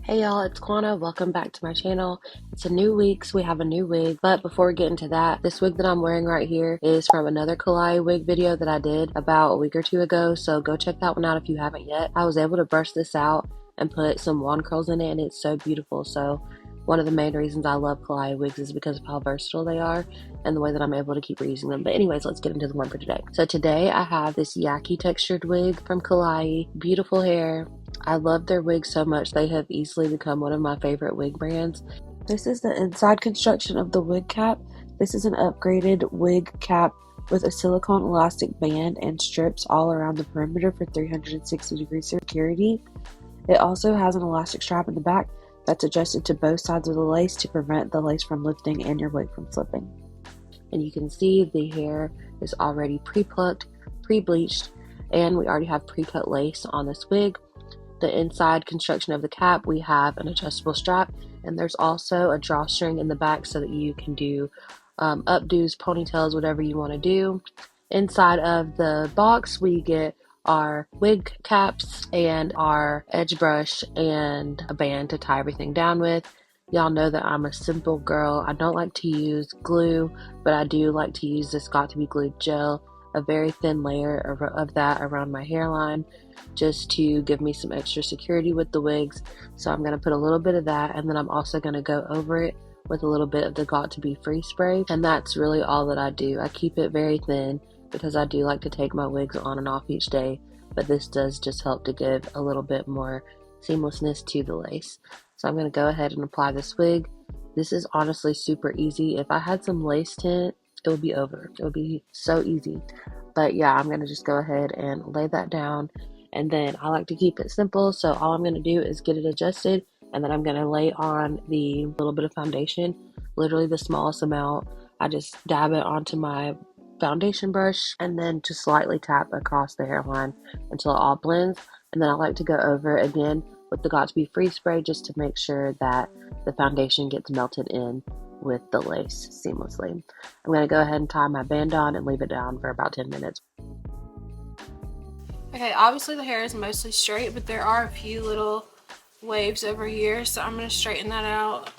Hey y'all, it's Quana. Welcome back to my channel. It's a new week, so we have a new wig. But before we get into that, this wig that I'm wearing right here is from another Klaiyi wig video that I did about a week or two ago. So go check that one out if you haven't yet. I was able to brush this out and put some wand curls in it, and it's so beautiful. So one of the main reasons I love Klaiyi wigs is because of how versatile they are and the way that I'm able to keep reusing them. But anyways, let's get into the one for today. So today I have this yaki textured wig from Klaiyi. Beautiful hair. I love their wigs so much. They have easily become one of my favorite wig brands. This is the inside construction of the wig cap. This is an upgraded wig cap with a silicone elastic band and strips all around the perimeter for 360-degree security. It also has an elastic strap in the back that's adjusted to both sides of the lace to prevent the lace from lifting and your wig from slipping. And you can see the hair is already pre-plucked, pre-bleached, and we already have pre-cut lace on this wig. The inside construction of the cap, we have an adjustable strap, and there's also a drawstring in the back so that you can do updos, ponytails, whatever you want to do. Inside of the box, we get our wig caps and our edge brush and a band to tie everything down with. Y'all know that I'm a simple girl. I don't like to use glue, but I do like to use this Got To Be Glued gel, a very thin layer of that around my hairline, just to give me some extra security with the wigs. So I'm going to put a little bit of that, and then I'm also going to go over it with a little bit of the Got To Be Free spray, and that's really all that I do. I keep it very thin because I do like to take my wigs on and off each day, but this does just help to give a little bit more seamlessness to the lace. So I'm going to go ahead and apply this wig. This is honestly super easy. If I had some lace tint, it would be over. It would be so easy. But yeah, I'm going to just go ahead and lay that down. And then I like to keep it simple. So all I'm going to do is get it adjusted. And then I'm going to lay on the little bit of foundation, literally the smallest amount. I just dab it onto my foundation brush and then just slightly tap across the hairline until it all blends. And then I like to go over it again with the Got To Be Free spray just to make sure that the foundation gets melted in with the lace seamlessly. I'm going to go ahead and tie my band on and leave it down for about 10 minutes. Okay, obviously the hair is mostly straight, but there are a few little waves over here, so I'm going to straighten that out.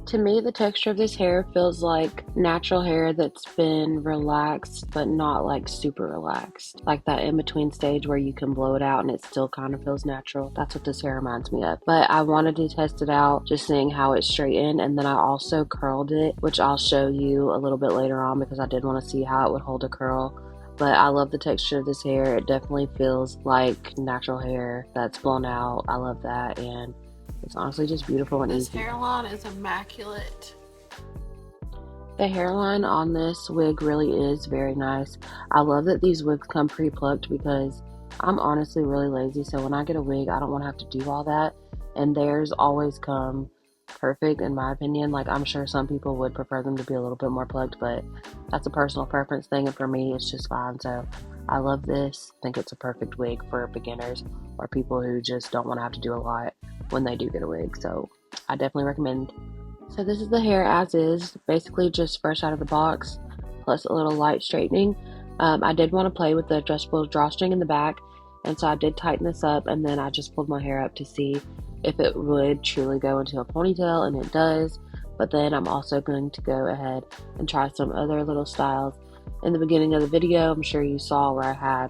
To me, the texture of this hair feels like natural hair that's been relaxed, but not like super relaxed. Like that in-between stage where you can blow it out and it still kind of feels natural. That's what this hair reminds me of. But I wanted to test it out, just seeing how it straightened, and then I also curled it, which I'll show you a little bit later on because I did want to see how it would hold a curl. But I love the texture of this hair. It definitely feels like natural hair that's blown out. I love that, and it's honestly just beautiful and easy. This hairline is immaculate. The hairline on this wig really is very nice. I love that these wigs come pre-plucked because I'm honestly really lazy. So when I get a wig, I don't want to have to do all that. And theirs always come perfect in my opinion. Like I'm sure some people would prefer them to be a little bit more plucked, but that's a personal preference thing. And for me, it's just fine. So I love this. I think it's a perfect wig for beginners or people who just don't want to have to do a lot when they do get a wig. So I definitely recommend. So this is the hair as is, basically just fresh out of the box, plus a little light straightening. I did want to play with the adjustable drawstring in the back, and so I did tighten this up, and then I just pulled my hair up to see if it would truly go into a ponytail, and it does. But then I'm also going to go ahead and try some other little styles. In the beginning of the video, I'm sure you saw where I had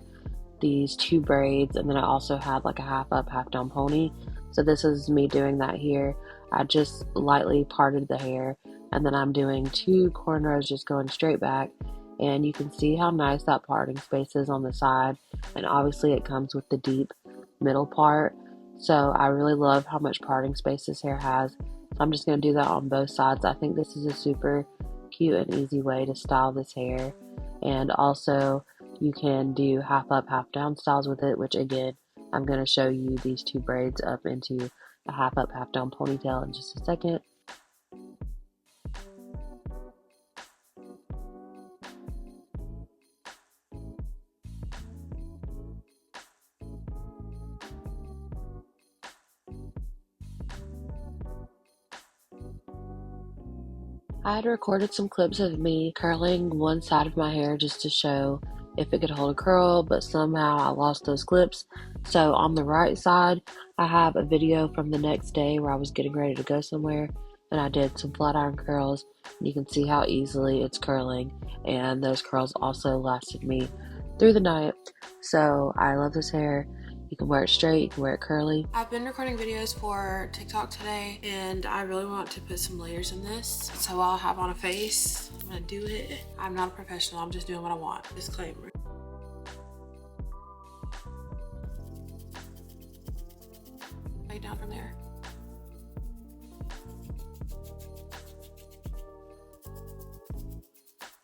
these two braids, and then I also had like a half up, half down pony. So this is me doing that here. I just lightly parted the hair, and then I'm doing two cornrows just going straight back, and you can see how nice that parting space is on the side, and obviously it comes with the deep middle part. So I really love how much parting space this hair has. So I'm just going to do that on both sides. I think this is a super cute and easy way to style this hair, and also you can do half up, half down styles with it, which again, I'm going to show you these two braids up into a half up, half down ponytail in just a second. I had recorded some clips of me curling one side of my hair just to show if it could hold a curl, but somehow I lost those clips. So on the right side, I have a video from the next day where I was getting ready to go somewhere and I did some flat iron curls. You can see how easily it's curling, and those curls also lasted me through the night. So I love this hair. You can wear it straight, you can wear it curly. I've been recording videos for TikTok today and I really want to put some layers in this. So I'll have on a face. I'm gonna do it. I'm not a professional, I'm just doing what I want. Disclaimer. Lay down from there.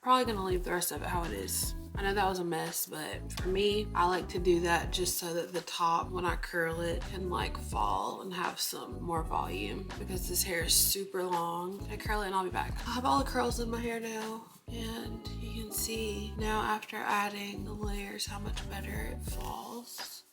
Probably gonna leave the rest of it how it is. I know that was a mess, but for me, I like to do that just so that the top, when I curl it, can like fall and have some more volume because this hair is super long. I curl it and I'll be back. I have all the curls in my hair now, and you can see now after adding the layers how much better it falls.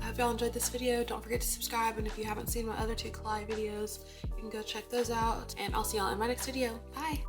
I hope y'all enjoyed this video. Don't forget to subscribe, and if you haven't seen my other 2 Klaiyi videos, you can go check those out, and I'll see y'all in my next video. Bye!